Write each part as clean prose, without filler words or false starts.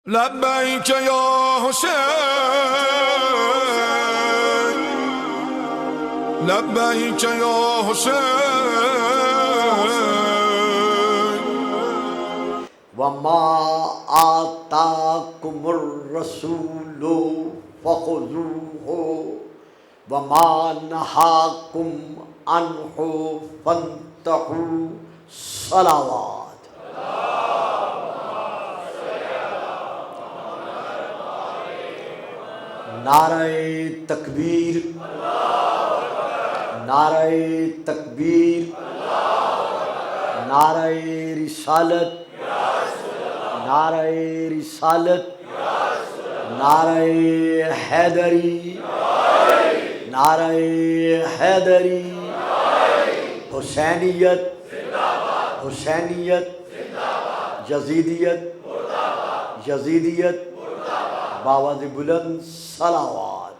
لبیک یا حسین، لبیک یا حسین. وما آتاکم الرسول فخذوه وما نہاکم عنہ فانتہوا. صلوات. نعرہ تکبیر، نعرہ تکبیر، نعرہ رسالت، نعرہ رسالت، نعرہ حیدری، نعرہ حیدری. حسینیت، حسینیت، یزیدیت، یزیدیت. باواز بلند صلوات.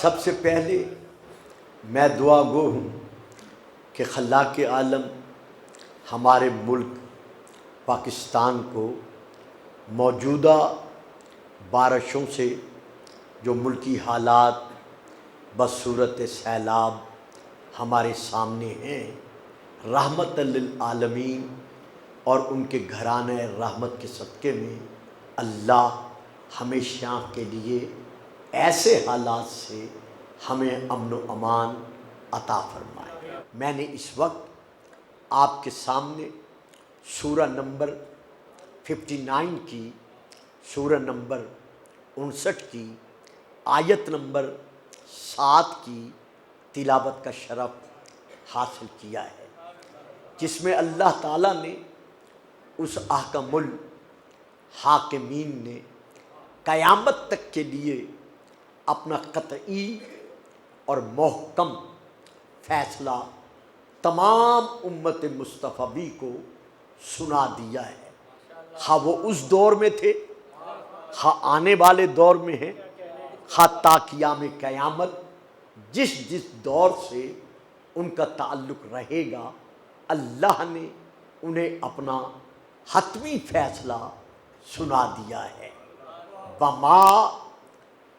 سب سے پہلے میں دعا گو ہوں کہ خلاق عالم ہمارے ملک پاکستان کو موجودہ بارشوں سے جو ملکی حالات بصورت سیلاب ہمارے سامنے ہیں، رحمت للعالمین اور ان کے گھرانے رحمت کے صدقے میں اللہ ہمیشہ کے لیے ایسے حالات سے ہمیں امن و امان عطا فرمائے. میں نے اس وقت آپ کے سامنے سورہ نمبر 59 کی، سورہ نمبر 59 کی آیت نمبر 7 کی تلاوت کا شرف حاصل کیا ہے، جس میں اللہ تعالیٰ نے اس احکم الحاکمین نے قیامت تک کے لیے اپنا قطعی اور محکم فیصلہ تمام امت مصطفی کو سنا دیا ہے. ہاں وہ اس دور میں تھے، ہاں آنے والے دور میں ہیں، ہاں تا قیام قیامت جس جس دور سے ان کا تعلق رہے گا، اللہ نے انہیں اپنا حتمی فیصلہ سنا دیا ہے. وما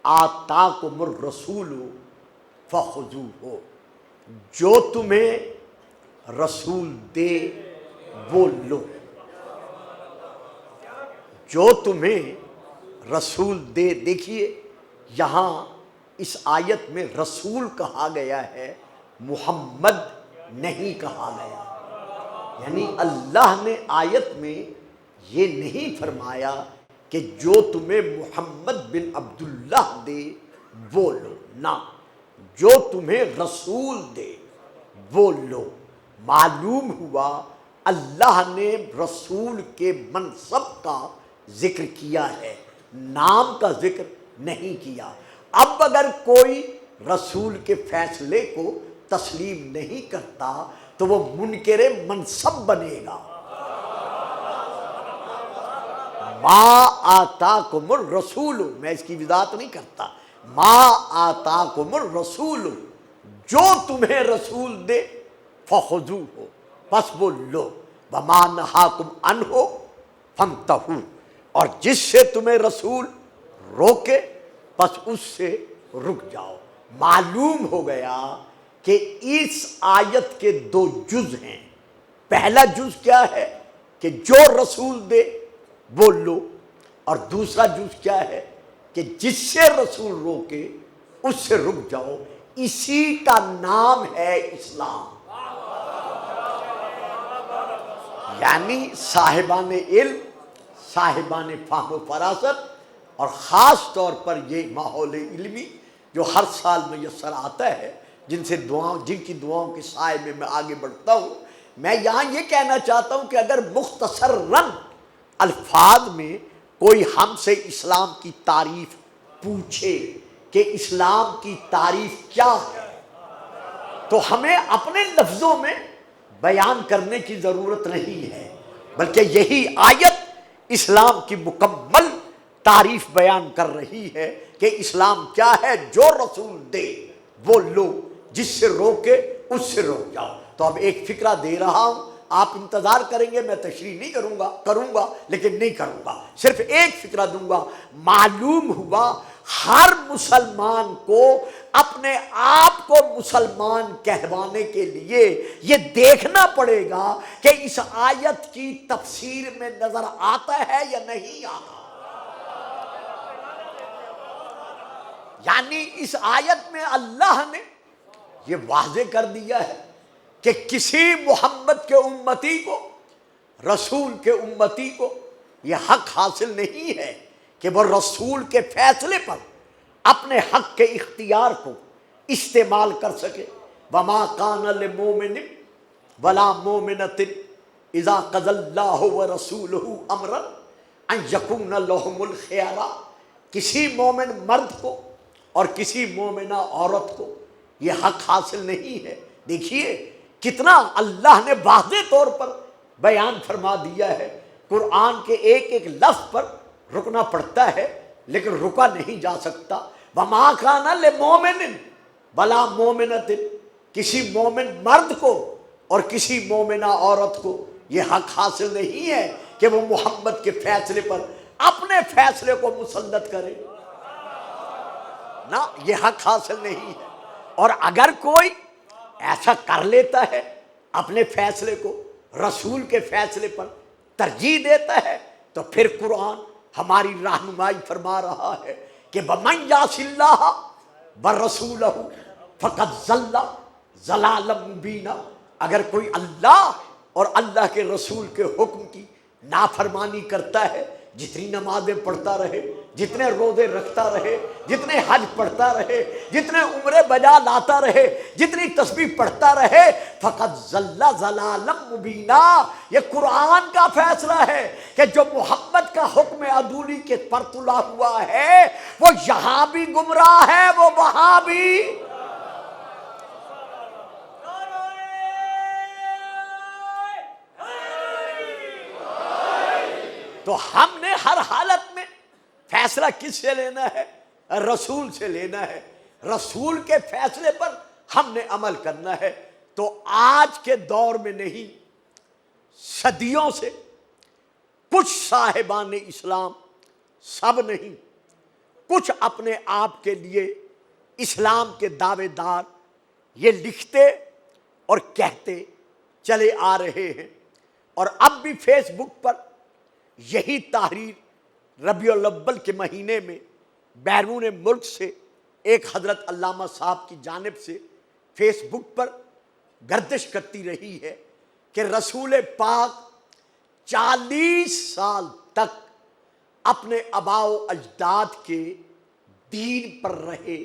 آتاکم الرسول فخذوہ، جو تمہیں رسول دے وہ لو. جو تمہیں رسول دے. دیکھیے یہاں اس آیت میں رسول کہا گیا ہے، محمد نہیں کہا گیا. یعنی اللہ نے آیت میں یہ نہیں فرمایا کہ جو تمہیں محمد بن عبداللہ دے وہ لو، نہ، جو تمہیں رسول دے وہ لو. معلوم ہوا اللہ نے رسول کے منصب کا ذکر کیا ہے، نام کا ذکر نہیں کیا. اب اگر کوئی رسول کے فیصلے کو تسلیم نہیں کرتا تو وہ منکر منصب بنے گا. ما آتاکم الرسول، میں اس کی وضاحت نہیں کرتا، ما آتاکم الرسول، جو تمہیں رسول دے فخذوہ، پس وہ لو. وما نہاکم عنہ فانتہوا، اور جس سے تمہیں رسول روکے پس اس سے رک جاؤ. معلوم ہو گیا کہ اس آیت کے دو جز ہیں. پہلا جز کیا ہے کہ جو رسول دے وہ لو، اور دوسرا جز کیا ہے کہ جس سے رسول روکے اس سے رک جاؤ. اسی کا نام ہے اسلام. یعنی صاحبان علم، صاحبان فہم و فراست، اور خاص طور پر یہ ماحول علمی جو ہر سال میسر آتا ہے، جن کی دعاؤں کے سائے میں میں آگے بڑھتا ہوں. میں یہاں یہ کہنا چاہتا ہوں کہ اگر مختصراً الفاظ میں کوئی ہم سے اسلام کی تعریف پوچھے کہ اسلام کی تعریف کیا ہے، تو ہمیں اپنے لفظوں میں بیان کرنے کی ضرورت نہیں ہے، بلکہ یہی آیت اسلام کی مکمل تعریف بیان کر رہی ہے کہ اسلام کیا ہے. جو رسول دے وہ لو، جس سے روکے اس سے روک جاؤ. تو اب ایک فکرہ دے رہا ہوں آپ انتظار کریں گے، میں تشریح نہیں کروں گا لیکن نہیں کروں گا، صرف ایک فکرہ دوں گا۔ معلوم ہوا ہر مسلمان کو اپنے آپ کو مسلمان کہوانے کے لیے یہ دیکھنا پڑے گا کہ اس آیت کی تفسیر میں نظر آتا ہے یا نہیں آتا۔ یعنی اس آیت میں اللہ نے یہ واضح کر دیا ہے کہ کسی محمد کے امتی کو، رسول کے امتی کو یہ حق حاصل نہیں ہے کہ وہ رسول کے فیصلے پر اپنے حق کے اختیار کو استعمال کر سکے۔ وما کان لمؤمن ولا مؤمنۃ اذا قضى اللہ ورسولہ امرا ان یکون لہم الخیارہ، کسی مومن مرد کو اور کسی مومنہ عورت کو یہ حق حاصل نہیں ہے۔ دیکھیے کتنا اللہ نے واضح طور پر بیان فرما دیا ہے۔ قرآن کے ایک ایک لفظ پر رکنا پڑتا ہے لیکن رکا نہیں جا سکتا۔ وما کان لمؤمن ولا مؤمنۃ، کسی مومن مرد کو اور کسی مومنہ عورت کو یہ حق حاصل نہیں ہے کہ وہ محمد کے فیصلے پر اپنے فیصلے کو مسلط کرے، نہ یہ حق حاصل نہیں ہے۔ اور اگر کوئی ایسا کر لیتا ہے، اپنے فیصلے کو رسول کے فیصلے پر ترجیح دیتا ہے، تو پھر قرآن ہماری رہنمائی فرما رہا ہے کہ وَمَن يَعْصِ اللَّهَ وَرَسُولَهُ فَقَدْ ضَلَّ ضَلَالًا مُبِينًا، اگر کوئی اللہ اور اللہ کے رسول کے حکم کی نافرمانی کرتا ہے، جتنی نمازیں پڑھتا رہے، جتنے روزے رکھتا رہے، جتنے حج پڑھتا رہے، جتنے عمرے بجا لاتا رہے، جتنی تسبیح پڑھتا رہے، فقط ضل ضلالا مبینا، یہ قرآن کا فیصلہ ہے کہ جو محمد کا حکم عدولی کے پر تلا ہوا ہے وہ یہاں بھی گمراہ ہے، وہ وہاں بھی۔ تو ہم نے ہر حالت میں فیصلہ کس سے لینا ہے؟ رسول سے لینا ہے۔ رسول کے فیصلے پر ہم نے عمل کرنا ہے۔ تو آج کے دور میں نہیں، صدیوں سے کچھ صاحبان اسلام، سب نہیں، کچھ اپنے آپ کے لیے اسلام کے دعوے دار یہ لکھتے اور کہتے چلے آ رہے ہیں، اور اب بھی فیس بک پر یہی تحریر ربیع الاول کے مہینے میں بیرون ملک سے ایک حضرت علامہ صاحب کی جانب سے فیس بک پر گردش کرتی رہی ہے کہ رسول پاک 40 سال تک اپنے آباء و اجداد کے دین پر رہے،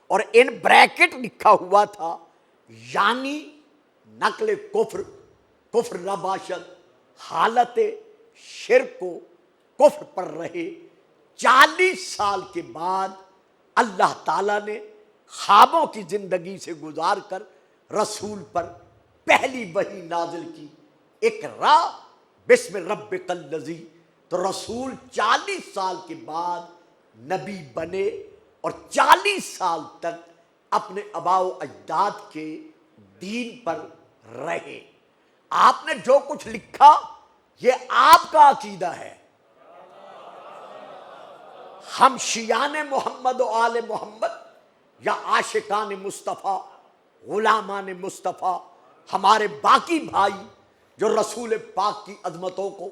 اور ان بریکٹ لکھا ہوا تھا یعنی نقل کفر نباشد، حالت شرک و کفر پر رہے۔ 40 سال کے بعد اللہ تعالیٰ نے خوابوں کی زندگی سے گزار کر رسول پر پہلی وحی نازل کی، اقرا بسم ربک الذی۔ تو رسول 40 سال کے بعد نبی بنے اور 40 سال تک اپنے آباء و اجداد کے دین پر رہے۔ آپ نے جو کچھ لکھا یہ آپ کا عقیدہ ہے۔ ہم شیعان محمد و آل محمد یا عاشقان مصطفیٰ، غلامان مصطفیٰ، ہمارے باقی بھائی جو رسول پاک کی عظمتوں کو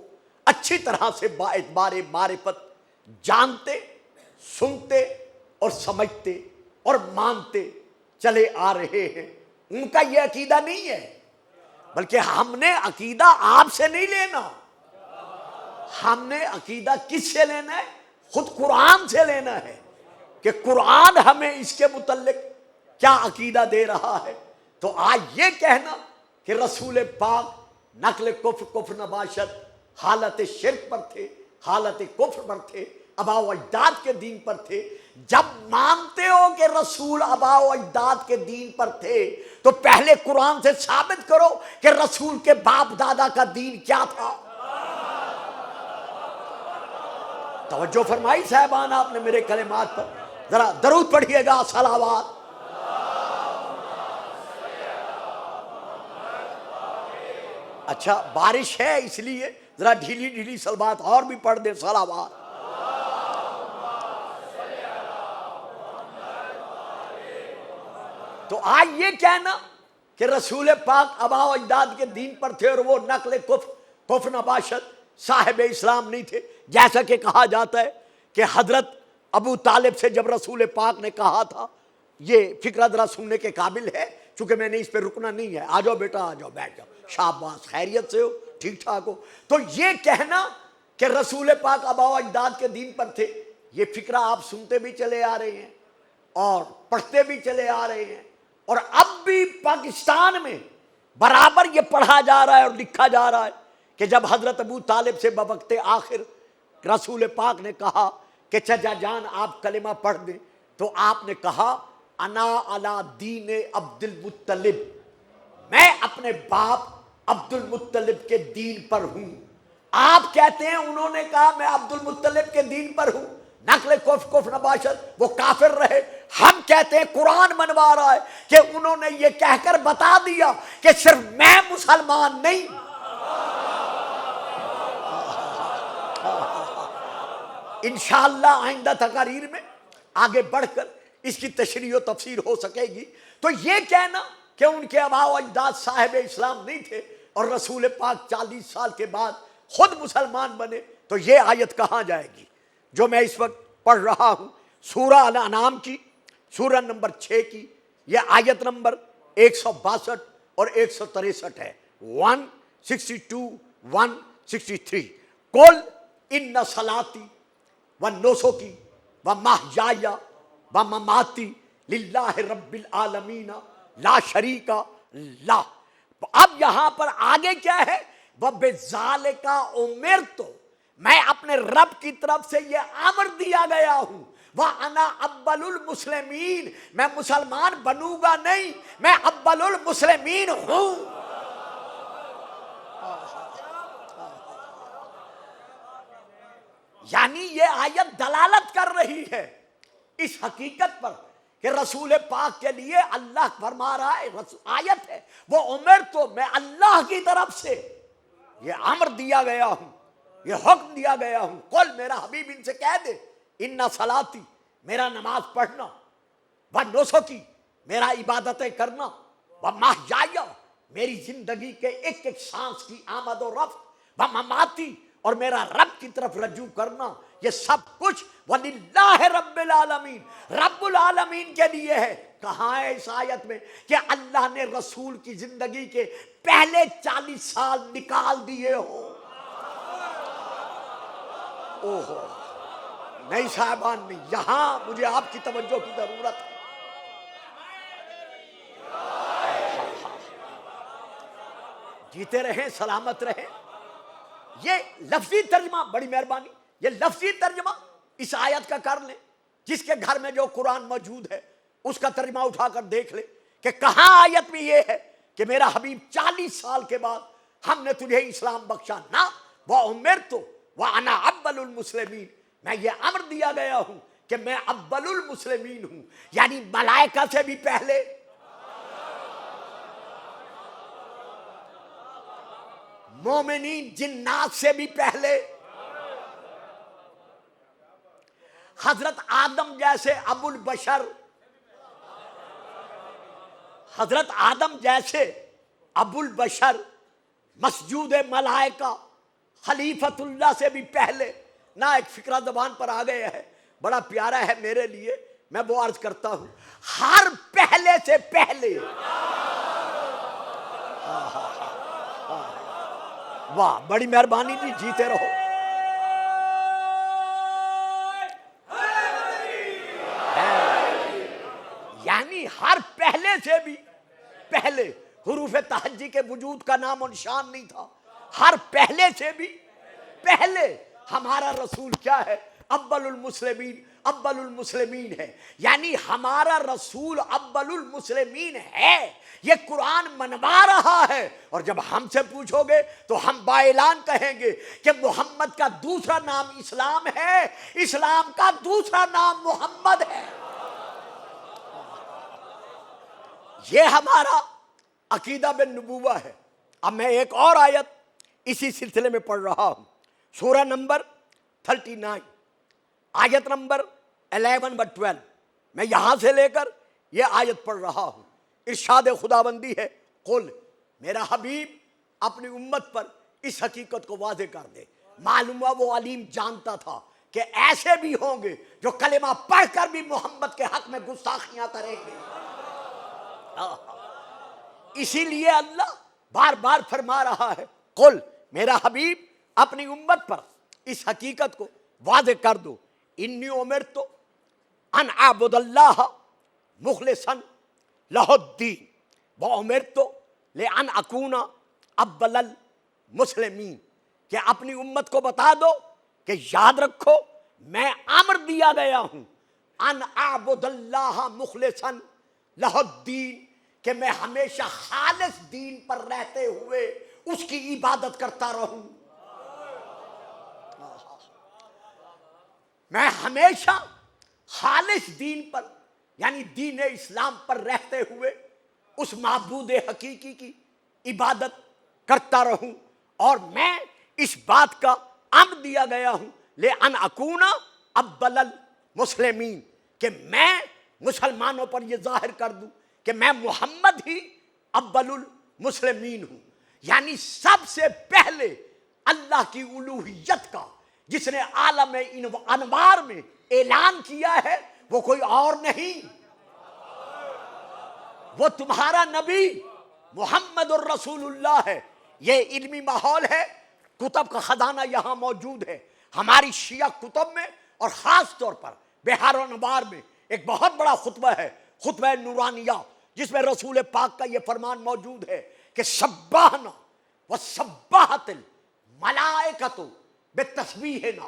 اچھی طرح سے با اعتبار معرفت جانتے، سنتے اور سمجھتے اور مانتے چلے آ رہے ہیں، ان کا یہ عقیدہ نہیں ہے، بلکہ ہم نے عقیدہ آپ سے نہیں لینا، ہم نے عقیدہ کس سے لینا ہے؟ خود قرآن سے لینا ہے کہ قرآن ہمیں اس کے متعلق کیا عقیدہ دے رہا ہے۔ تو آج یہ کہنا کہ رسول پاک نقل کفر نباشت، حالت شرک پر تھے، حالت کفر پر تھے، آباء و اجداد کے دین پر تھے، جب مانتے ہو کہ رسول آباء و اجداد کے دین پر تھے تو پہلے قرآن سے ثابت کرو کہ رسول کے باپ دادا کا دین کیا تھا۔ توجہ فرمائی صاحبان آپ نے میرے کلمات پر؟ ذرا درود پڑھیے گا، صلوات۔ اچھا بارش ہے اس لیے ذرا ڈھیلی ڈھیلی سلوات اور بھی پڑھ دیں صلوات. تو آج یہ کہنا کہ رسول پاک آباء و اجداد کے دین پر تھے اور وہ نقل کفر نباشت صاحب اسلام نہیں تھے، جیسا کہ کہا جاتا ہے کہ حضرت ابو طالب سے جب رسول پاک نے کہا تھا، یہ فکرہ ذرا سننے کے قابل ہے، چونکہ میں نے اس پہ رکنا نہیں ہے. آ جاؤ بیٹا، آ جاؤ، بیٹھ جاؤ، شاباش، خیریت سے ہو، ٹھیک ٹھاک ہو. تو یہ کہنا کہ رسول پاک آباء و اجداد کے دین پر تھے، یہ فکرہ آپ سنتے بھی چلے آ رہے ہیں اور پڑھتے بھی چلے آ رہے ہیں، اور اب بھی پاکستان میں برابر یہ پڑھا جا رہا ہے اور لکھا جا رہا ہے کہ جب حضرت ابو طالب سے بوقت آخر رسول پاک نے کہا کہ چچا جان آپ کلمہ پڑھ دیں، تو آپ نے کہا انا علی دین عبد المطلب، میں اپنے باپ عبد المطلب کے دین پر ہوں. آپ کہتے ہیں انہوں نے کہا میں عبد المطلب کے دین پر ہوں، نقل کفر نباشت وہ کافر رہے. ہم کہتے ہیں قرآن منوا رہا ہے کہ انہوں نے یہ کہہ کر بتا دیا کہ صرف میں مسلمان نہیں. انشاءاللہ آئندہ تقاریر میں آگے بڑھ کر اس کی تشریح و تفسیر ہو سکے گی. تو یہ کہنا کہ ان کے آباء و اجداد صاحب اسلام نہیں تھے اور رسول پاک 40 سال کے بعد خود مسلمان بنے، تو یہ آیت کہاں جائے گی جو میں اس وقت پڑھ رہا ہوں، سورہ الانعام کی سورہ نمبر 6 کی یہ آیت نمبر 162 اور 163 ہے. 162 163 قل ان صلاتی و نسکی و محیای و مماتی للہ رب العالمین لا شریک لہ. اب یہاں پر آگے کیا ہے؟ وَبِذَالِكَ أُمِرْتُ، میں اپنے رب کی طرف سے یہ امر دیا گیا ہوں. وَأَنَا أَوَّلُ الْمُسْلِمِينَ، میں مسلمان بنوں گا نہیں، میں اول المسلمین ہوں. یعنی یہ آیت دلالت کر رہی ہے اس حقیقت پر کہ رسول پاک کے لیے اللہ فرما رہا ہے، آیت ہے وہ عمر تو میں اللہ کی طرف سے یہ امر دیا گیا ہوں، یہ حکم دیا گیا ہوں. قل، میرا حبیب ان سے کہہ دے، ان صلاتی، میرا نماز پڑھنا، و نسکی، میرا عبادتیں کرنا، و محیای، میری زندگی کے ایک ایک سانس کی آمد و رفت، و مماتی، اور میرا رب کی طرف رجوع کرنا، یہ سب کچھ وَلِلَّهِ رَبِّ الْعَالَمِينَ، رب العالمین کے لیے ہے. کہاں ہے اس آیت میں کہ اللہ نے رسول کی زندگی کے پہلے 40 سال نکال دیے ہو؟ اوہو، نہیں صاحبان نہیں، یہاں مجھے آپ کی توجہ کی ضرورت ہے. جیتے رہیں، سلامت رہیں. یہ لفظی ترجمہ، بڑی مہربانی، یہ لفظی ترجمہ اس آیت کا کر لیں. جس کے گھر میں جو قرآن موجود ہے اس کا ترجمہ اٹھا کر دیکھ لیں کہ کہاں آیت میں یہ ہے کہ میرا حبیب 40 سال کے بعد ہم نے تجھے اسلام بخشا. نہ، وَأُمِرْتُ وَأَنَا أَوَّلُ الْمُسْلِمِينَ، میں یہ امر دیا گیا ہوں کہ میں اول المسلمین ہوں، یعنی ملائکہ سے بھی پہلے، مومنین جنات سے بھی پہلے، حضرت آدم جیسے ابو البشر، حضرت آدم جیسے ابو البشر، مسجود ملائکہ، خلیفۃ اللہ سے بھی پہلے. نہ ایک فکرہ زبان پر آ گیا ہے، بڑا پیارا ہے میرے لیے، میں وہ عرض کرتا ہوں، ہر پہلے سے پہلے. واہ، بڑی مہربانی جی، جیتے رہو. یعنی ہر پہلے سے بھی پہلے، حروف تہجی کے وجود کا نام و نشان نہیں تھا. ہر پہلے سے بھی پہلے ہمارا رسول کیا ہے؟ اول المسلمین، اول المسلمین ہے. یعنی ہمارا رسول اول المسلمین ہے، یہ قرآن منوا رہا ہے. اور جب ہم سے پوچھو گے تو ہم با اعلان کہیں گے کہ محمد کا دوسرا نام اسلام ہے، اسلام کا دوسرا نام محمد ہے. یہ ہمارا عقیدہ بالنبوہ ہے. اب میں ایک اور آیت اسی سلسلے میں پڑھ رہا ہوں، سورہ نمبر 39 آیت نمبر 11-12، میں یہاں سے لے کر یہ آیت پڑھ رہا ہوں۔ ارشاد خداوندی ہے، قل، میرا حبیب اپنی امت پر اس حقیقت کو واضح کر دے۔ معلوم ہوا وہ علیم جانتا تھا کہ ایسے بھی ہوں گے جو کلمہ پڑھ کر بھی محمد کے حق میں گستاخیاں کریں گے۔ اسی لیے اللہ بار بار فرما رہا ہے، قل، میرا حبیب اپنی امت پر اس حقیقت کو واضح کر دو، انی امرت ان اعبد اللہ مخلصا لہ الدین وامرت لان اکون اول المسلمین، کہ اپنی امت کو بتا دو کہ یاد رکھو میں امر دیا گیا ہوں ان اعبد اللہ مخلصا لہ الدین، کہ میں ہمیشہ خالص دین پر رہتے ہوئے اس کی عبادت کرتا رہوں۔ میں ہمیشہ خالص دین پر، یعنی دین اسلام پر رہتے ہوئے اس معبود حقیقی کی عبادت کرتا رہوں، اور میں اس بات کا امر دیا گیا ہوں لأن اکون اول المسلمین، کہ میں مسلمانوں پر یہ ظاہر کر دوں کہ میں محمد ہی اول المسلمین ہوں، یعنی سب سے پہلے اللہ کی الوہیت کا جس نے عالم انوار میں اعلان کیا ہے وہ کوئی اور نہیں، وہ تمہارا نبی محمد الرسول اللہ ہے۔ یہ علمی ماحول ہے، کتب کا خزانہ یہاں موجود ہے۔ ہماری شیعہ کتب میں اور خاص طور پر بہار و نوار میں ایک بہت بڑا خطبہ ہے، خطبہ نورانیہ، جس میں رسول پاک کا یہ فرمان موجود ہے کہ سبحنا وسبحت الملائکۃ بتسبیحنا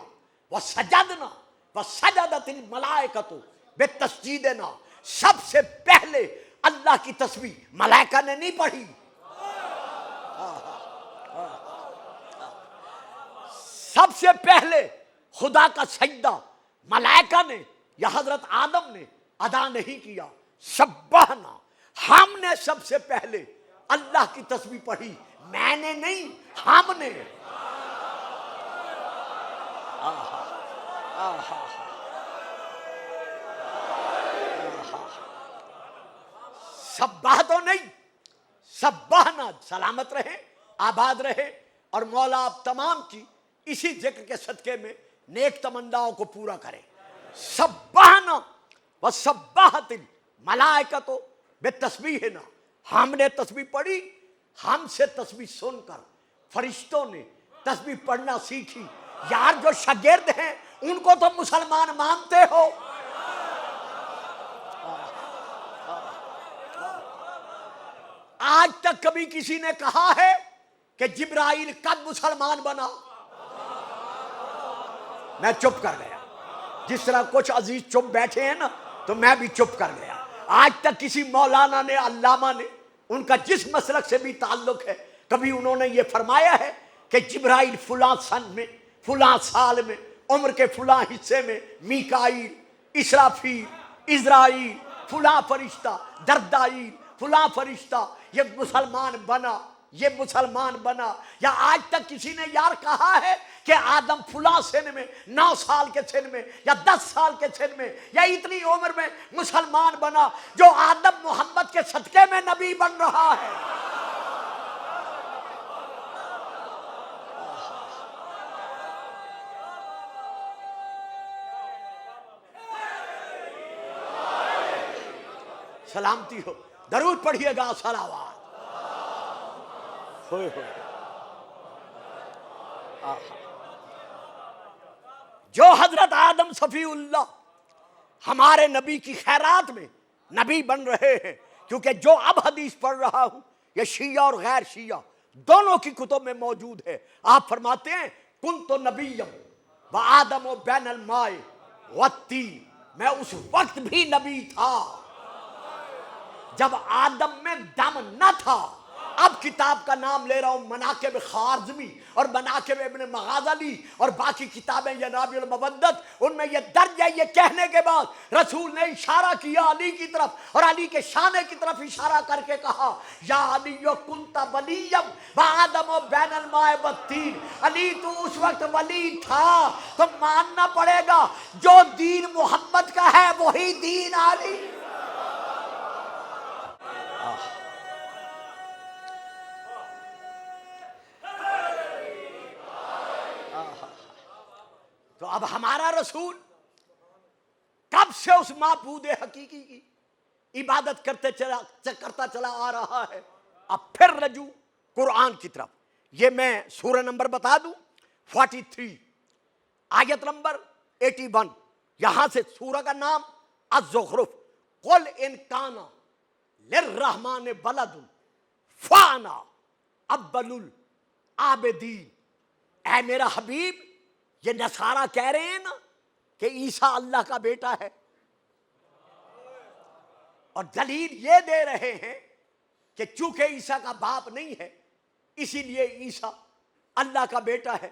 وسجدنا وسجدت الملائکۃ بتسجیدنا، سب سے پہلے اللہ کی تسبیح ملائکہ نے نہیں پڑھی، سب سے پہلے خدا کا سجدہ ملائکہ نے یا حضرت آدم نے ادا نہیں کیا، سبحنا، ہم نے سب سے پہلے اللہ کی تسبیح پڑھی، میں نے نہیں، ہم نے۔ سبح تو نہیں، سبحنا، سلامت رہے، آباد رہے، اور مولا آپ تمام کی اسی ذکر کے صدقے میں نیک تمناؤں کو پورا کرے۔ سبحنا وسبحت الملائکۃ بتسبیحنا، ہم نے تسبیح پڑھی، ہم سے تسبیح سن کر فرشتوں نے تسبیح پڑھنا سیکھی۔ یار جو شاگرد ہیں ان کو تو مسلمان مانتے ہو، آج تک کبھی کسی نے کہا ہے کہ جبرائیل کب مسلمان بنا؟ میں چپ کر گیا، جس طرح کچھ عزیز چپ بیٹھے ہیں نا، تو میں بھی چپ کر گیا۔ آج تک کسی مولانا نے، علامہ نے، ان کا جس مسلک سے بھی تعلق ہے، کبھی انہوں نے یہ فرمایا ہے کہ جبرائیل فلاں سن میں، فلاں سال میں، عمر کے فلاں حصے میں، میکائیل، اسرافیل، عزرائیل، فلاں فرشتہ، دردائیل، فلاں فرشتہ یہ مسلمان بنا، یہ مسلمان بنا؟ یا آج تک کسی نے یار کہا ہے کہ آدم فلاں سن میں، 9 سال کے سن میں، یا 10 سال کے سن میں، یا اتنی عمر میں مسلمان بنا، جو آدم محمد کے صدقے میں نبی بن رہا ہے؟ سلامتی ہو، درود پڑھیے گا، صلوات۔ جو حضرت آدم صفی اللہ ہمارے نبی کی خیرات میں نبی بن رہے ہیں، کیونکہ جو اب حدیث پڑھ رہا ہوں یہ شیعہ اور غیر شیعہ دونوں کی کتب میں موجود ہے۔ آپ فرماتے ہیں کنت نبیا وآدم بین الماء والطین، میں اس وقت بھی نبی تھا جب آدم میں دم نہ تھا، اب کتاب کا نام لے رہا ہوں مناقب خارزمی اور مناقب ابن مغازلی اور باقی کتابیں ینابی المودت، ان میں یہ درج ہے، یہ کہنے کے بعد رسول نے اشارہ کیا علی کی طرف اور علی کے شانے کی طرف اشارہ کر کے کہا یا علی کنت ولیم وآدم بین الماء والطین، علی تو اس وقت ولی تھا تو ماننا پڑے گا جو دین محمد کا ہے وہی دین علی۔ تو اب ہمارا رسول کب سے اس معبود حقیقی کی عبادت کرتا چلا آ رہا ہے، اب پھر رجوع قرآن کی طرف۔ یہ میں سورہ نمبر بتا دوں 43 آیت نمبر 81، یہاں سے سورہ کا نام الزخرف، قل ان کان للرحمن ولد فانا اول العابدین۔ اے میرا حبیب، یہ نصارہ کہہ رہے ہیں نا کہ عیسیٰ اللہ کا بیٹا ہے، اور دلیل یہ دے رہے ہیں کہ چونکہ عیسیٰ کا باپ نہیں ہے اسی لیے عیسیٰ اللہ کا بیٹا ہے۔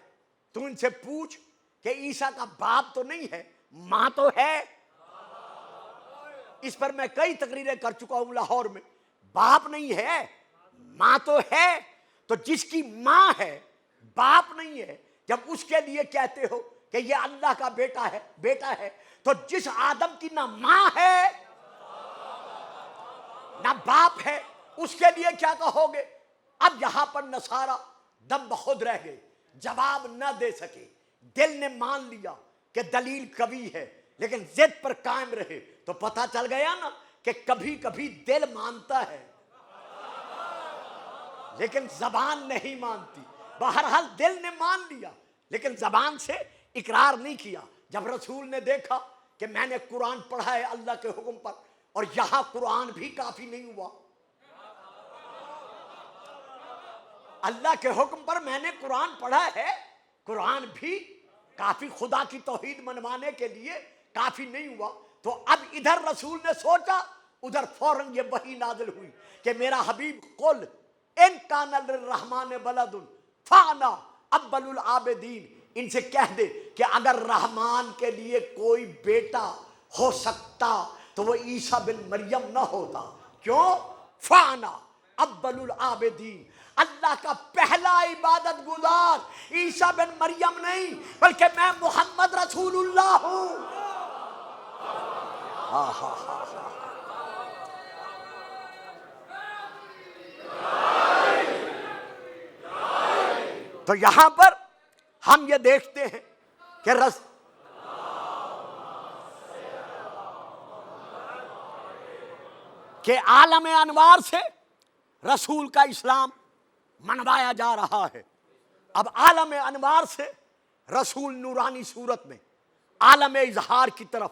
تو ان سے پوچھ کہ عیسیٰ کا باپ تو نہیں ہے، ماں تو ہے۔ اس پر میں کئی تقریریں کر چکا ہوں لاہور میں، باپ نہیں ہے ماں تو ہے، تو جس کی ماں ہے باپ نہیں ہے، جب اس کے لیے کہتے ہو کہ یہ اللہ کا بیٹا ہے تو جس آدم کی نہ ماں ہے نہ باپ ہے اس کے لیے کیا کہو گے؟ اب یہاں پر نصارہ دم بخود رہ گئے، جواب نہ دے سکے۔ دل نے مان لیا کہ دلیل قوی ہے لیکن ضد پر قائم رہے تو پتہ چل گیا نا کہ کبھی کبھی دل مانتا ہے لیکن زبان نہیں مانتی۔ بہرحال دل نے مان لیا لیکن زبان سے اقرار نہیں کیا۔ جب رسول نے دیکھا کہ میں نے قرآن پڑھا ہے اللہ کے حکم پر اور یہاں قرآن بھی کافی نہیں ہوا، اللہ کے حکم پر میں نے قرآن پڑھا ہے، قرآن بھی کافی خدا کی توحید منوانے کے لیے کافی نہیں ہوا، تو اب ادھر رسول نے سوچا، ادھر فوراً یہ وحی نازل ہوئی کہ میرا حبیب قل ان کان للرحمن ولد فانا اول العابدین، ان سے کہہ دے کہ اگر رحمان کے لیے کوئی بیٹا ہو سکتا تو وہ عیسیٰ بن مریم نہ ہوتا۔ کیوں؟ فانا اول العابدین، اللہ کا پہلا عبادت گزار عیسیٰ بن مریم نہیں بلکہ میں محمد رسول اللہ ہوں۔ تو یہاں پر ہم یہ دیکھتے ہیں کہ عالم انوار سے رسول کا اسلام منوایا جا رہا ہے۔ اب عالم انوار سے رسول نورانی صورت میں عالم اظہار کی طرف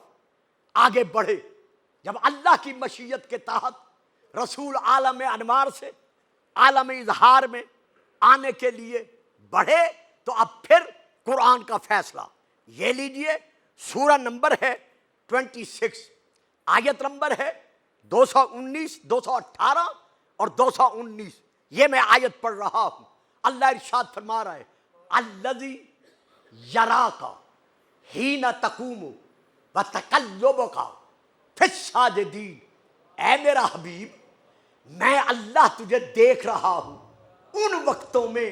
آگے بڑھے۔ جب اللہ کی مشیت کے تحت رسول عالم انوار سے عالم اظہار میں آنے کے لیے بڑھے تو اب پھر قرآن کا فیصلہ یہ لیجئے، سورہ نمبر ہے 26، آیت نمبر ہے 219، 218 اور 219، یہ میں آیت پڑھ رہا ہوں۔ اللہ ارشاد فرما رہا ہے الذی یراک حین تقوم وتقلبک فی الساجدین، اے میرا حبیب میں اللہ تجھے دیکھ رہا ہوں ان وقتوں میں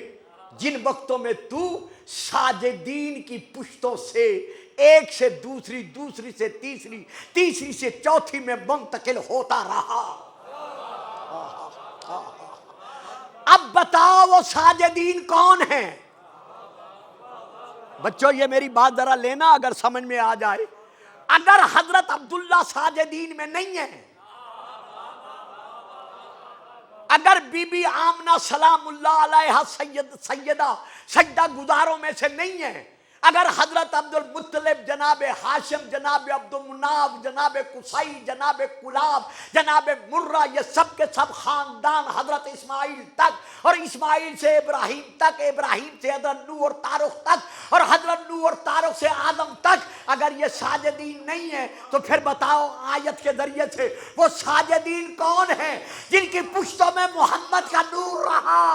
جن وقتوں میں تو ساجدین کی پشتوں سے ایک سے دوسری، دوسری سے تیسری، تیسری سے چوتھی میں منتقل ہوتا رہا۔ اب بتاؤ وہ ساجدین کون ہیں؟ بچوں یہ میری بات ذرا لینا اگر سمجھ میں آ جائے۔ اگر حضرت عبداللہ ساجدین میں نہیں ہے، اگر بی بی آمنہ سلام اللہ علیہا سیدہ سجدہ گزاروں میں سے نہیں ہے، اگر حضرت عبد المطلب، جناب ہاشم، جناب عبد المناف، جناب قصی، جناب کلاب، جناب مرہ، یہ سب کے سب خاندان حضرت اسماعیل تک، اور اسماعیل سے ابراہیم تک، ابراہیم سے حضرت نوح اور طارق تک، اور حضرت نوح اور طارق سے آدم تک، اگر یہ ساجدین نہیں ہیں تو پھر بتاؤ آیت کے ذریعے سے وہ ساجدین کون ہیں جن کی پشتوں میں محمد کا نور رہا؟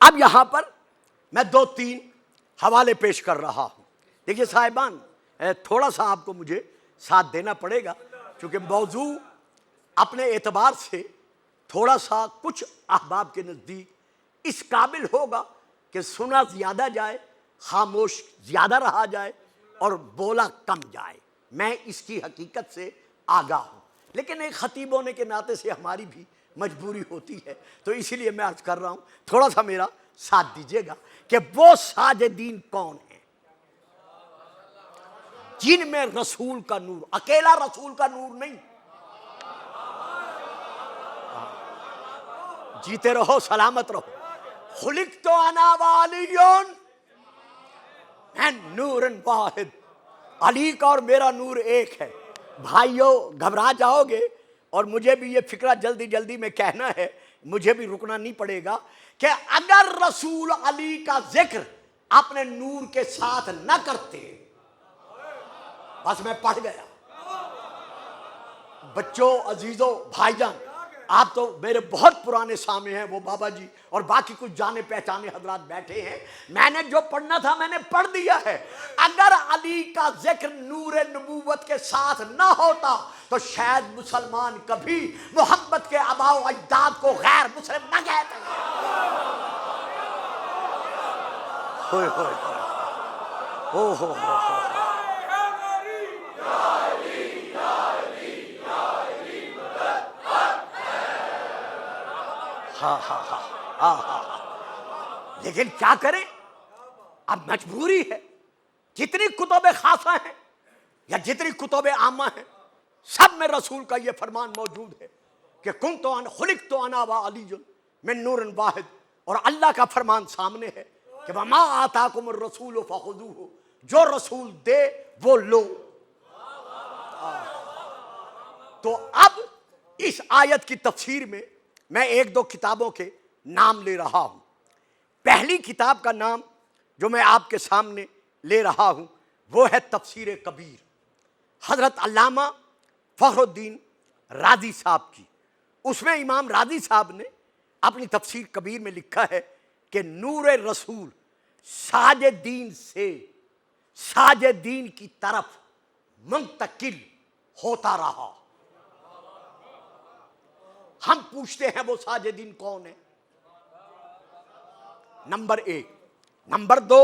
اب یہاں پر میں 2-3 حوالے پیش کر رہا ہوں. دیکھیے صاحبان، تھوڑا سا آپ کو مجھے ساتھ دینا پڑے گا کیونکہ موضوع اپنے اعتبار سے تھوڑا سا کچھ احباب کے نزدیک اس قابل ہوگا کہ سنا زیادہ جائے، خاموش زیادہ رہا جائے اور بولا کم جائے. میں اس کی حقیقت سے آگاہ ہوں، لیکن ایک خطیب ہونے کے ناطے سے ہماری بھی مجبوری ہوتی ہے، تو اسی لیے میں عرض کر رہا ہوں تھوڑا سا میرا ساتھ دیجیے گا کہ وہ ساجدین کون ہیں جن میں رسول کا نور، اکیلا رسول کا نور نہیں. جیتے رہو، سلامت رہو. خلقت انا وعلی من نور واحد. علی کا اور میرا نور ایک ہے. بھائیو گھبرا جاؤ گے، اور مجھے بھی یہ فکرہ جلدی جلدی میں کہنا ہے، مجھے بھی رکنا نہیں پڑے گا کہ اگر رسول علی کا ذکر اپنے نور کے ساتھ نہ کرتے، بس میں پڑھ گیا. بچوں، عزیزوں، بھائی جان، آپ تو میرے بہت پرانے سامنے ہیں، وہ بابا جی اور باقی کچھ جانے پہچانے حضرات بیٹھے ہیں. میں نے جو پڑھنا تھا میں نے پڑھ دیا ہے. اگر علی کا ذکر نور نبوت کے ساتھ نہ ہوتا تو شاید مسلمان کبھی محمد کے آباء و اجداد کو غیر مسلم نہ کہتے. ہوئے ہوئے ہو ہو لیکن کیا کریں، اب مجبوری ہے. جتنی کتب خاصہ ہیں یا جتنی کتب عامہ ہیں، سب میں رسول کا یہ فرمان موجود ہے کہ خلقت انا وعلی من نور واحد. اور اللہ کا فرمان سامنے ہے کہ وما آتاکم الرسول فخذوہ، جو رسول دے وہ لو. تو اب اس آیت کی تفسیر میں میں 1-2 کتابوں کے نام لے رہا ہوں. پہلی کتاب کا نام جو میں آپ کے سامنے لے رہا ہوں وہ ہے تفسیر کبیر، حضرت علامہ فخر الدین رازی صاحب کی. اس میں امام رازی صاحب نے اپنی تفسیر کبیر میں لکھا ہے کہ نور رسول ساجدین سے ساجدین کی طرف منتقل ہوتا رہا. ہم پوچھتے ہیں وہ ساجدین کون ہیں؟ نمبر 1. نمبر 2،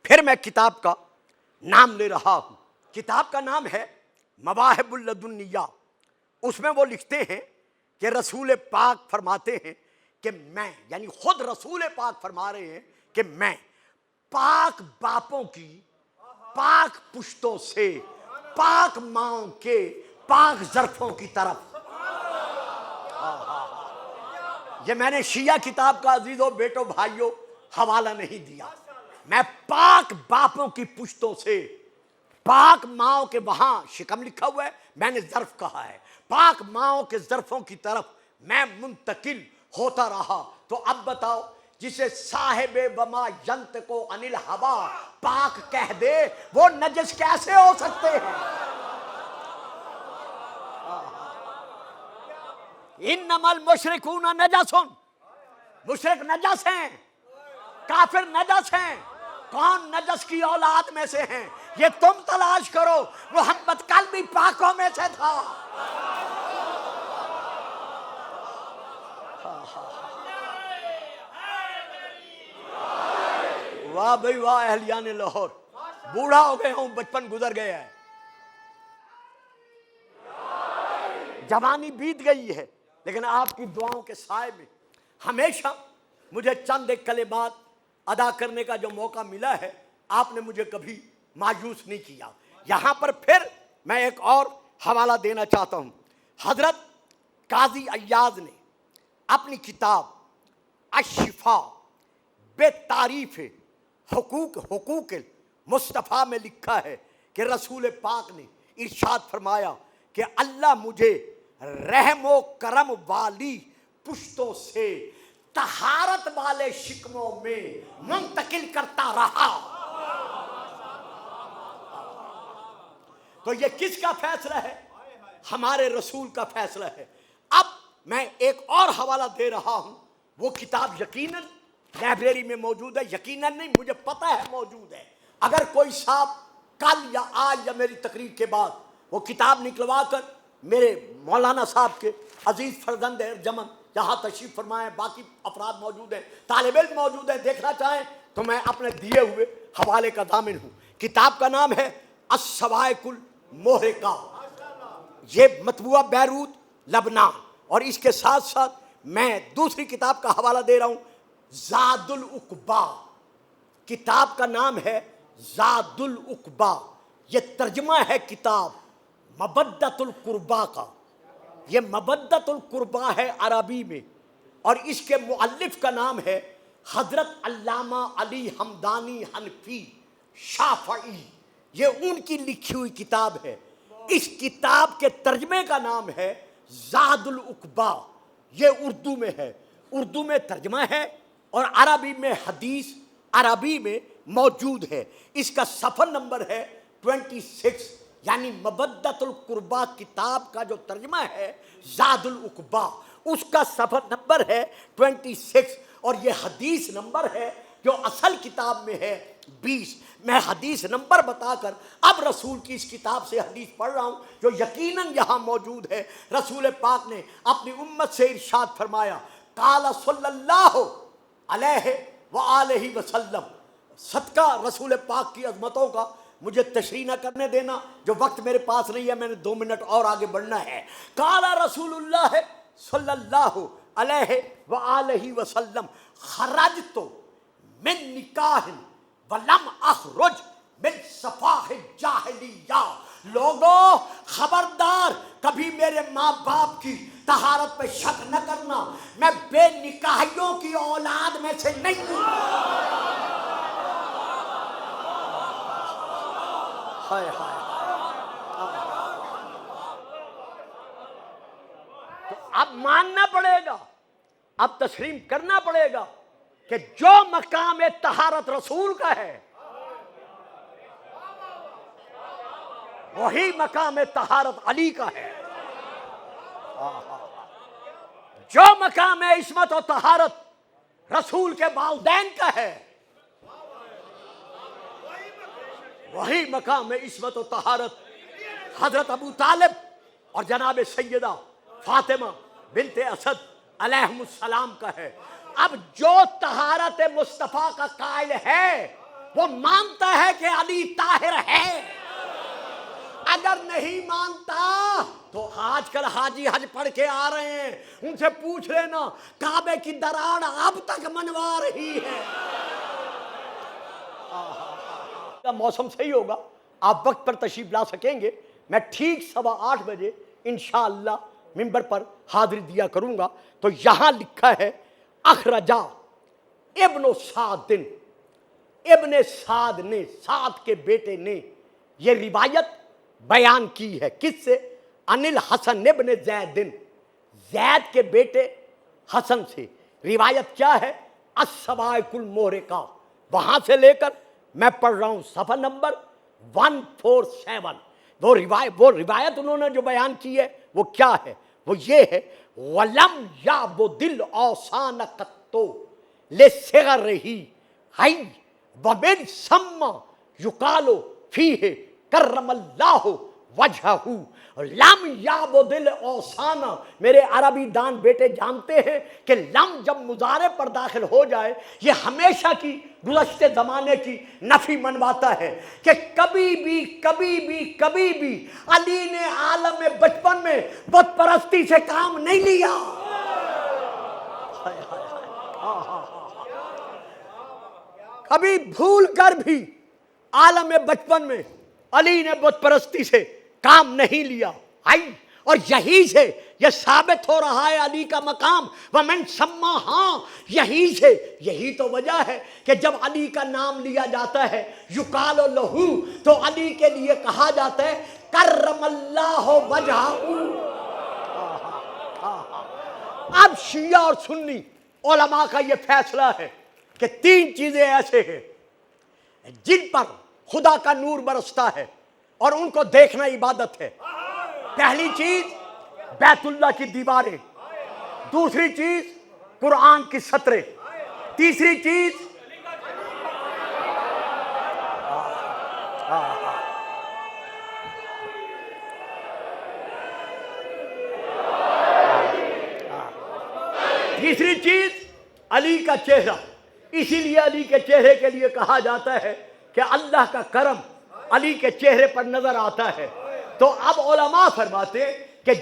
پھر میں کتاب کا نام لے رہا ہوں. کتاب کا نام ہے مواہب اللدنیہ. اس میں وہ لکھتے ہیں کہ رسول پاک فرماتے ہیں کہ میں، یعنی خود رسول پاک فرما رہے ہیں کہ میں پاک باپوں کی پاک پشتوں سے پاک ماؤں کے پاک ظرفوں کی طرف. یہ میں نے شیعہ کتاب کا عزیزوں، بیٹوں، بھائیوں حوالہ نہیں دیا. میں پاک باپوں کی پشتوں سے پاک ماؤں کے، وہاں شکم لکھا ہوا ہے، میں نے ظرف کہا ہے، پاک ماؤں کے ظرفوں کی طرف میں منتقل ہوتا رہا. تو اب بتاؤ، جسے صاحب وما ینطق عن الہوی پاک کہہ دے وہ نجس کیسے ہو سکتے ہیں؟ انما المشرکون نجس، مشرک نجس ہیں، کافر نجس ہیں. کون نجس کی اولاد میں سے ہیں؟ یہ تم تلاش کرو. محمد کل بھی پاکوں میں سے تھا. واہ بھائی واہ اہلیان لاہور. بوڑھا ہو گئے ہوں، بچپن گزر گیا ہے، جوانی بیت گئی ہے، لیکن آپ کی دعاؤں کے سائے میں ہمیشہ مجھے چند ایک کلمات ادا کرنے کا جو موقع ملا ہے، آپ نے مجھے کبھی مایوس نہیں کیا۔ یہاں پر پھر میں ایک اور حوالہ دینا چاہتا ہوں۔ حضرت قاضی ایاز نے اپنی کتاب الشفا بے تعریف حقوق مصطفیٰ میں لکھا ہے کہ رسول پاک نے ارشاد فرمایا کہ اللہ مجھے رحم و کرم والی پشتوں سے طہارت والے شکموں میں منتقل کرتا رہا۔ تو یہ کس کا فیصلہ ہے؟ ہمارے رسول کا فیصلہ ہے۔ اب میں ایک اور حوالہ دے رہا ہوں، وہ کتاب یقیناً لائبریری میں موجود ہے، یقیناً نہیں مجھے پتہ ہے موجود ہے۔ اگر کوئی صاحب کل یا آج یا میری تقریر کے بعد وہ کتاب نکلوا کر میرے مولانا صاحب کے عزیز فرزند ارجمن جہاں تشریف فرمائے، باقی افراد موجود ہیں، طالب علم موجود ہیں، دیکھنا چاہیں تو میں اپنے دیے ہوئے حوالے کا ضامن ہوں۔ کتاب کا نام ہے الصواعق المحرقہ، یہ مطبوعہ بیروت لبنان، اور اس کے ساتھ ساتھ میں دوسری کتاب کا حوالہ دے رہا ہوں، زاد العقبہ۔ کتاب کا نام ہے زاد العقبہ، یہ ترجمہ ہے کتاب مبدۃ القربہ کا۔ یہ مبدۃ القربہ ہے عربی میں، اور اس کے مؤلف کا نام ہے حضرت علامہ علی حمدانی حنفی شافعی۔ یہ ان کی لکھی ہوئی کتاب ہے۔ اس کتاب کے ترجمے کا نام ہے زاد العقبہ، یہ اردو میں ہے، اردو میں ترجمہ ہے، اور عربی میں حدیث عربی میں موجود ہے۔ اس کا صفحہ نمبر ہے 26، یعنی مبدۃ القربہ کتاب کا جو ترجمہ ہے زاد العقبہ، اس کا صفحہ نمبر ہے 26، اور یہ حدیث نمبر ہے جو اصل کتاب میں ہے 20۔ میں حدیث نمبر بتا کر اب رسول کی اس کتاب سے حدیث پڑھ رہا ہوں جو یقیناً یہاں موجود ہے۔ رسول پاک نے اپنی امت سے ارشاد فرمایا، قال صلی اللہ علیہ وآلہ وسلم۔ صدقہ رسول پاک کی عظمتوں کا مجھے تشریح نہ کرنے دینا، جو وقت میرے پاس نہیں ہے، میں نے 2 منٹ اور آگے بڑھنا ہے۔ قال رسول اللہ صلی اللہ علیہ وآلہ وسلم، خرجت من نکاح ولم اخرج من صفاح الجاہلیہ۔ لوگوں خبردار، کبھی میرے ماں باپ کی طہارت پہ شک نہ کرنا، میں بے نکاحیوں کی اولاد میں سے نہیں ہوں۔ ہائے ہائے، تو اب ماننا پڑے گا، اب تسلیم کرنا پڑے گا کہ جو مقام طہارت رسول کا ہے وہی مقام طہارت علی کا ہے، جو مقام عصمت و طہارت رسول کے والدین کا ہے وہی مقام عصمت و طہارت حضرت ابو طالب اور جناب سیدہ فاطمہ بنت اسد علیہم السلام کا ہے۔ اب جو طہارت مصطفیٰ کا قائل ہے وہ مانتا ہے کہ علی طاہر ہے، اگر نہیں مانتا تو آج کل حاجی حج پڑھ کے آ رہے ہیں، ان سے پوچھ لینا کعبے کی دراڑ اب تک منوا رہی ہے۔ موسم صحیح ہوگا، آپ وقت پر تشریف لا سکیں گے، میں ٹھیک 8:15 بجے انشاءاللہ منبر پر حاضری دیا کروں گا۔ تو یہاں لکھا ہے اخرجا ابن سعد، ابن سعد نے، سعد کے بیٹے نے یہ روایت بیان کی ہے، کس سے؟ عن الحسن ابن زید، زید کے بیٹے حسن سے۔ روایت کیا ہے؟ الصواعق المحرقہ، وہاں سے لے کر میں پڑھ رہا ہوں صفحہ نمبر 147۔ وہ روایت انہوں نے جو بیان کی ہے وہ کیا ہے؟ وہ یہ ہے، وَلَمْ يَعْبُدِ الْأَوْثَانَ قَطُّ لِصِغَرِهِ حَيٍّ وَمِنْ ثَمَّ يُقَالُ فِيهِ كَرَّمَ اللَّهُ وَجْهَهُ۔ لم یعبد الاوثان، میرے عربی دان بیٹے جانتے ہیں کہ لم جب مضارع پر داخل ہو جائے یہ ہمیشہ کی گزشتے زمانے کی نفی منواتا ہے کہ کبھی بھی علی نے عالم بچپن میں بت پرستی سے کام نہیں لیا۔ ابھی بھول کر بھی عالم بچپن میں علی نے بت پرستی سے کام نہیں لیا. اور یہی سے یہ ثابت ہو رہا ہے علی کا مقام. ومن سما، ہاں یہی سے، یہی تو وجہ ہے کہ جب علی کا نام لیا جاتا ہے یقال لہو، تو علی کے لیے کہا جاتا ہے کرم اللہ وجہہ. اب شیعہ اور سنی علماء کا یہ فیصلہ ہے کہ تین چیزیں ایسے ہیں جن پر خدا کا نور برستا ہے اور ان کو دیکھنا عبادت ہے. پہلی چیز بیت اللہ کی دیواریں، دوسری چیز قرآن کی سطریں، تیسری چیز علی کا چہرہ. اسی لیے علی کے چہرے کے لیے کہا جاتا ہے کہ اللہ کا کرم علی کے چہرے پر نظر آتا ہے. تو اب علماء فرماتے ہیں کہ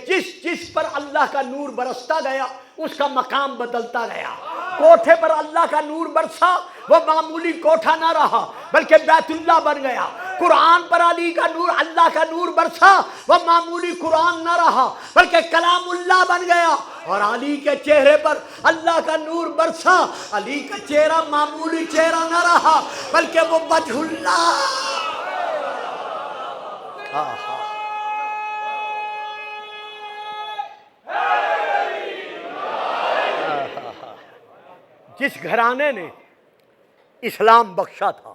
جس پر اللہ کا نور برستا گیا اس کا مقام بدلتا گیا. کوٹھے پر اللہ کا نور برسا، وہ معمولی کوٹھا نہ رہا بلکہ بیت اللہ بن گیا. قرآن پر علی کا نور، اللہ کا نور برسا، وہ معمولی قرآن نہ رہا بلکہ کلام اللہ بن گیا. اور علی کے چہرے پر اللہ کا نور برسا، علی کا چہرہ معمولی چہرہ نہ رہا بلکہ وہ وجہ اللہ. جس گھرانے نے اسلام بخشا تھا،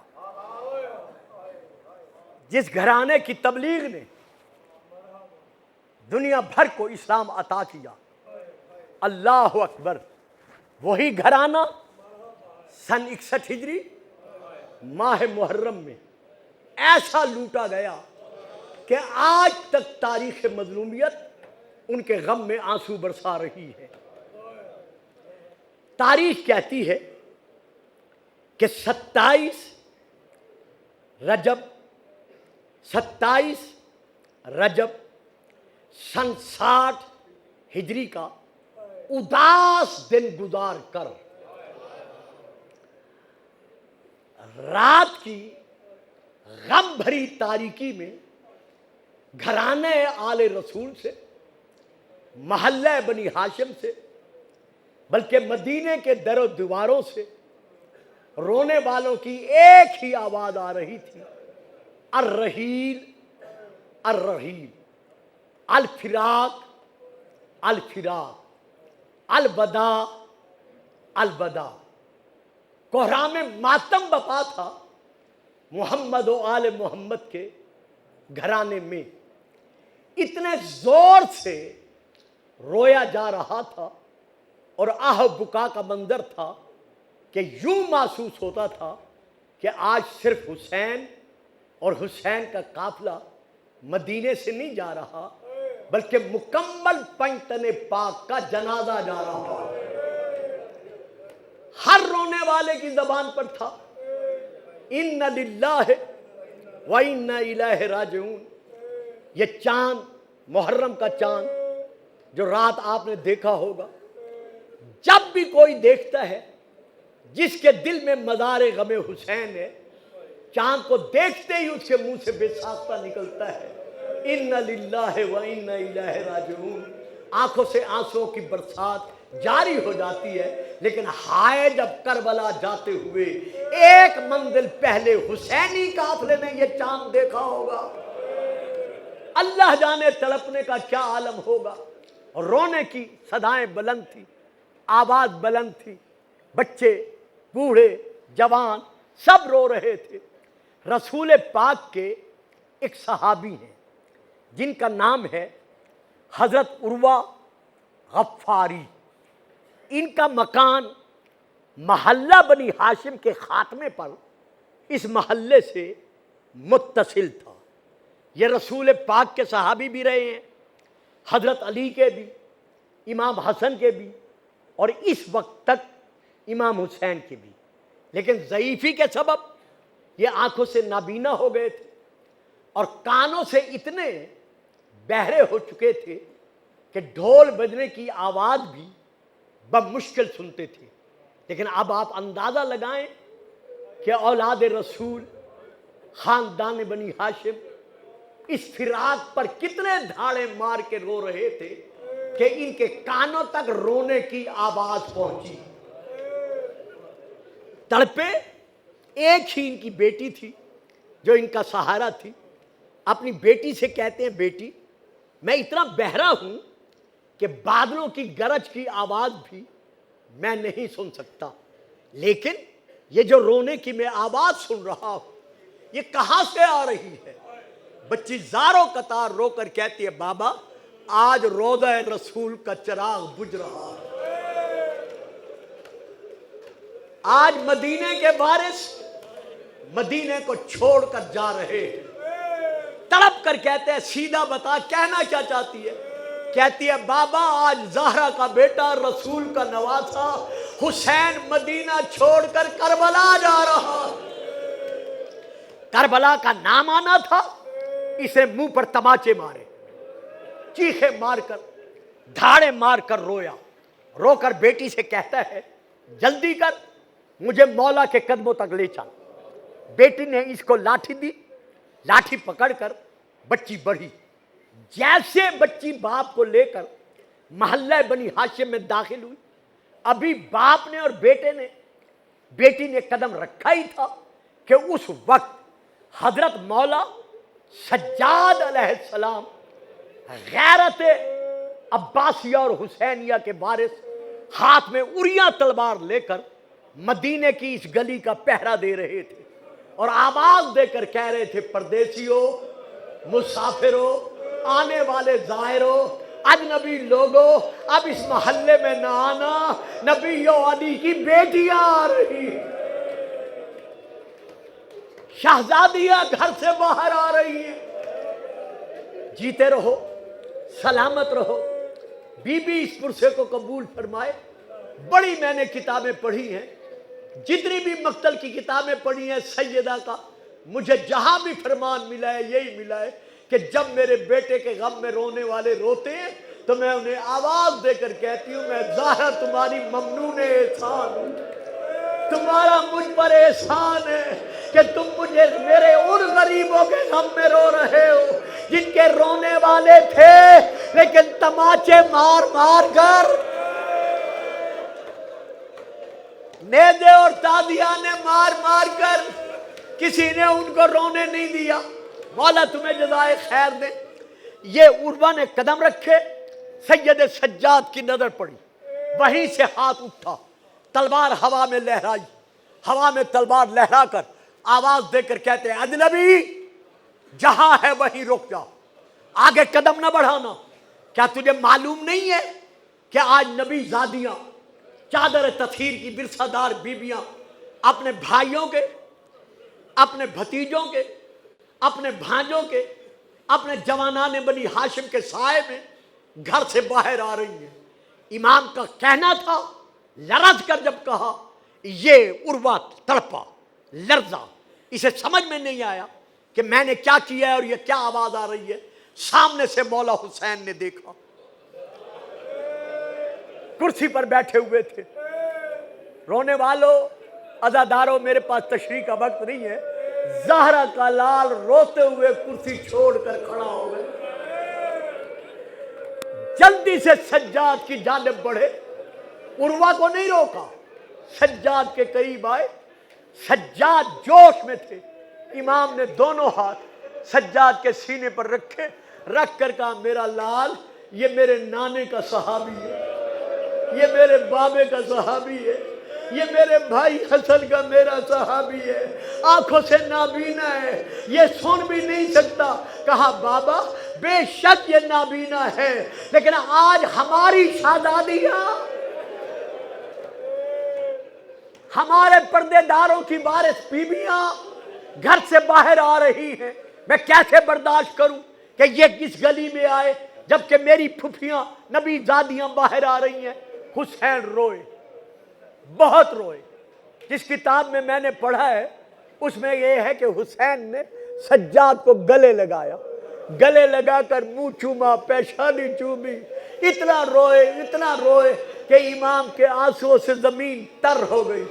جس گھرانے کی تبلیغ نے دنیا بھر کو اسلام عطا کیا، اللہ اکبر، وہی گھرانہ سن 61 ہجری ماہ محرم میں ایسا لوٹا گیا کہ آج تک تاریخ مظلومیت ان کے غم میں آنسو برسا رہی ہے. تاریخ کہتی ہے کہ 27 رجب سن 60 ہجری کا اداس دن گزار کر رات کی غم بھری تاریکی میں گھرانے آل رسول سے، محلہ بنی ہاشم سے، بلکہ مدینے کے در و دیواروں سے رونے والوں کی ایک ہی آواز آ رہی تھی، الرحیل الرحیل، الفراق الفراق، الوداع الوداع. کوہرام ماتم بپا تھا محمد و آل محمد کے گھرانے میں. اتنے زور سے رویا جا رہا تھا اور آہ بکا کا منظر تھا کہ یوں محسوس ہوتا تھا کہ آج صرف حسین اور حسین کا قافلہ مدینے سے نہیں جا رہا بلکہ مکمل پنجتن پاک کا جنازہ جا رہا. ہر رونے والے کی زبان پر تھا ان للہ و انا الیہ راجعون. یہ چاند، محرم کا چاند جو رات آپ نے دیکھا ہوگا، جب بھی کوئی دیکھتا ہے جس کے دل میں مزار غم حسین ہے، چاند کو دیکھتے ہی اس کے منہ سے بے ساختہ نکلتا ہے ان للہ و انا الیہ راجعون. آنکھوں سے آنسوں کی برسات جاری ہو جاتی ہے. لیکن ہائے جب کربلا جاتے ہوئے ایک منزل پہلے حسینی قافلے نے یہ چاند دیکھا ہوگا، اللہ جانے تڑپنے کا کیا عالم ہوگا. اور رونے کی صدائیں بلند تھی، آواز بلند تھی، بچے، بوڑھے، جوان سب رو رہے تھے. رسول پاک کے ایک صحابی ہیں جن کا نام ہے حضرت عروہ غفاری. ان کا مکان محلہ بنی ہاشم کے خاتمے پر اس محلے سے متصل تھا. یہ رسول پاک کے صحابی بھی رہے ہیں، حضرت علی کے بھی، امام حسن کے بھی، اور اس وقت تک امام حسین کے بھی. لیکن ضعیفی کے سبب یہ آنکھوں سے نابینا ہو گئے تھے اور کانوں سے اتنے بہرے ہو چکے تھے کہ ڈھول بجنے کی آواز بھی بمشکل سنتے تھے. لیکن اب آپ اندازہ لگائیں کہ اولاد رسول خاندان بنی ہاشم اس فراق پر کتنے دھاڑے مار کے رو رہے تھے کہ ان کے کانوں تک رونے کی آواز پہنچی. تڑپے. ایک ہی ان کی بیٹی تھی جو ان کا سہارا تھی. اپنی بیٹی سے کہتے ہیں بیٹی میں اتنا بہرا ہوں کہ بادلوں کی گرج کی آواز بھی میں نہیں سن سکتا، لیکن یہ جو رونے کی میں آواز سن رہا ہوں یہ کہاں سے آ رہی ہے؟ بچی زاروں قطار رو کر کہتی ہے بابا آج روضہ رسول کا چراغ بجھ رہا ہے، آج مدینے کے وارث مدینے کو چھوڑ کر جا رہے ہیں. تڑپ کر کہتے ہیں سیدھا بتا کہنا کیا چاہتی ہے؟ کہتی ہے بابا آج زہرا کا بیٹا رسول کا نواسا حسین مدینہ چھوڑ کر کربلا جا رہا. کربلا کا نام آنا تھا، اسے منہ پر تماچے مارے، چیخے مار کر دھاڑے مار کر رویا. رو کر بیٹی سے کہتا ہے جلدی کر مجھے مولا کے قدموں تک لے چل. بیٹی نے اس کو لاٹھی دی، لاٹھی پکڑ کر بچی بڑھی. جیسے بچی باپ کو لے کر محلہ بنی ہاشم میں داخل ہوئی، ابھی باپ نے اور بیٹی نے قدم رکھا ہی تھا کہ اس وقت حضرت مولا سجاد علیہ السلام غیرت عباسیہ اور حسینیہ کے وارث ہاتھ میں اریاں تلوار لے کر مدینے کی اس گلی کا پہرا دے رہے تھے اور آواز دے کر کہہ رہے تھے پردیسیوں، مسافروں، آنے والے زائروں، اجنبی لوگوں، اب اس محلے میں نہ آنا، نبی و علی کی بیٹیاں آ رہی، شہزادیاں گھر سے باہر آ رہی ہیں. جیتے رہو، سلامت رہو. بی بی اس پرسے کو قبول فرمائے. بڑی میں نے کتابیں پڑھی ہیں، جتنی بھی مقتل کی کتابیں پڑھی ہیں سیدہ کا، مجھے جہاں بھی فرمان ملا ہے یہی ملا ہے کہ جب میرے بیٹے کے غم میں رونے والے روتے ہیں تو میں انہیں آواز دے کر کہتی ہوں میں زہرا تمہاری ممنون احسان ہوں، تمہارا مجھ پر احسان ہے کہ تم مجھے میرے ان غریبوں کے غم میں رو رہے ہو جن کے رونے والے تھے لیکن تماچے مار مار کر، نیزے اور تادیاں نے مار مار کر کسی نے ان کو رونے نہیں دیا. مولا تمہیں جزائے خیر دے. یہ عروہ نے قدم رکھے، سید سجاد کی نظر پڑی، وہیں سے ہاتھ اٹھا، تلوار ہوا میں لہرائی، ہوا میں تلوار لہرا کر آواز دے کر کہتے ہیں اجنبی جہاں ہے وہیں رک جا، آگے قدم نہ بڑھانا. کیا تجھے معلوم نہیں ہے کہ آج نبی زادیاں، چادر تطہیر کی برسہ دار بیویاں اپنے بھائیوں کے، اپنے بھتیجوں کے، اپنے بھانجوں کے، اپنے جوانان بنی ہاشم کے سائے میں گھر سے باہر آ رہی ہیں. امام کا کہنا تھا، لرز کر جب کہا یہ عروہ تڑپا، لرزا، اسے سمجھ میں نہیں آیا کہ میں نے کیا کیا ہے اور یہ کیا آواز آ رہی ہے. سامنے سے مولا حسین نے دیکھا، کرسی پر بیٹھے ہوئے تھے. رونے والوں، عزاداروں، میرے پاس تشریح کا وقت نہیں ہے. زہرا کا لال روتے ہوئے کرسی چھوڑ کر کھڑا ہو گئے، جلدی سے سجاد کی جانب بڑھے. عروہ کو نہیں روکا، سجاد کے قریب آئے. سجاد جوش میں تھے. امام نے دونوں ہاتھ سجاد کے سینے پر رکھے، رکھ کر کہا میرا لال یہ میرے نانے کا صحابی ہے، یہ میرے بابے کا صحابی ہے، یہ میرے بھائی حسن کا میرا صحابی ہے، آنکھوں سے نابینا ہے، یہ سن بھی نہیں سکتا. کہا بابا بے شک یہ نابینا ہے لیکن آج ہماری شہزادیاں، ہمارے پردے داروں کی وارث بیویاں گھر سے باہر آ رہی ہیں. میں کیسے برداشت کروں کہ یہ کس گلی میں آئے جبکہ میری پھپھیاں نبی زادیاں باہر آ رہی ہیں. حسین روئے، بہت روئے. جس کتاب میں نے پڑھا ہے اس میں یہ ہے کہ حسین نے سجاد کو گلے لگایا، گلے لگا کر منہ چوما، پیشانی چومی. اتنا روئے کہ امام کے آنسوؤں سے زمین تر ہو گئی.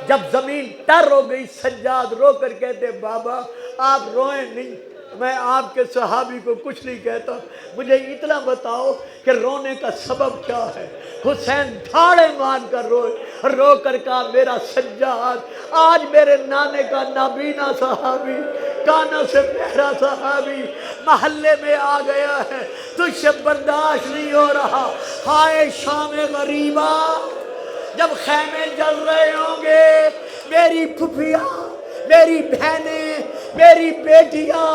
جب زمین تر ہو گئی سجاد رو کر کہتے بابا آپ روئیں نہیں، میں آپ کے صحابی کو کچھ نہیں کہتا، مجھے اتنا بتاؤ کہ رونے کا سبب کیا ہے۔ حسین دھاڑے مان کر روئے، رو کر کہا میرا سجاد آج میرے نانے کا نابینا صحابی، کانوں سے بہرا صحابی محلے میں آ گیا ہے، تجھ سے برداشت نہیں ہو رہا۔ ہائے شام غریبا، جب خیمے جل رہے ہوں گے میری پھپھیاں، میری بہنیں، میری بیٹیاں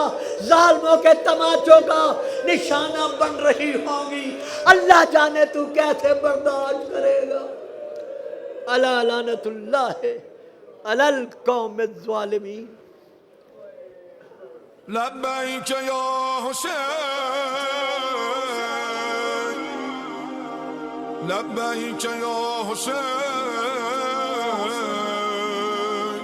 ظالموں کے تماچوں کا نشانہ بن رہی ہوں گی، اللہ جانے تو کیسے برداشت کرے گا۔ الا لعنت اللہ علی القوم الظالمین۔ لبیک یا حسین، لبیک یا حسین،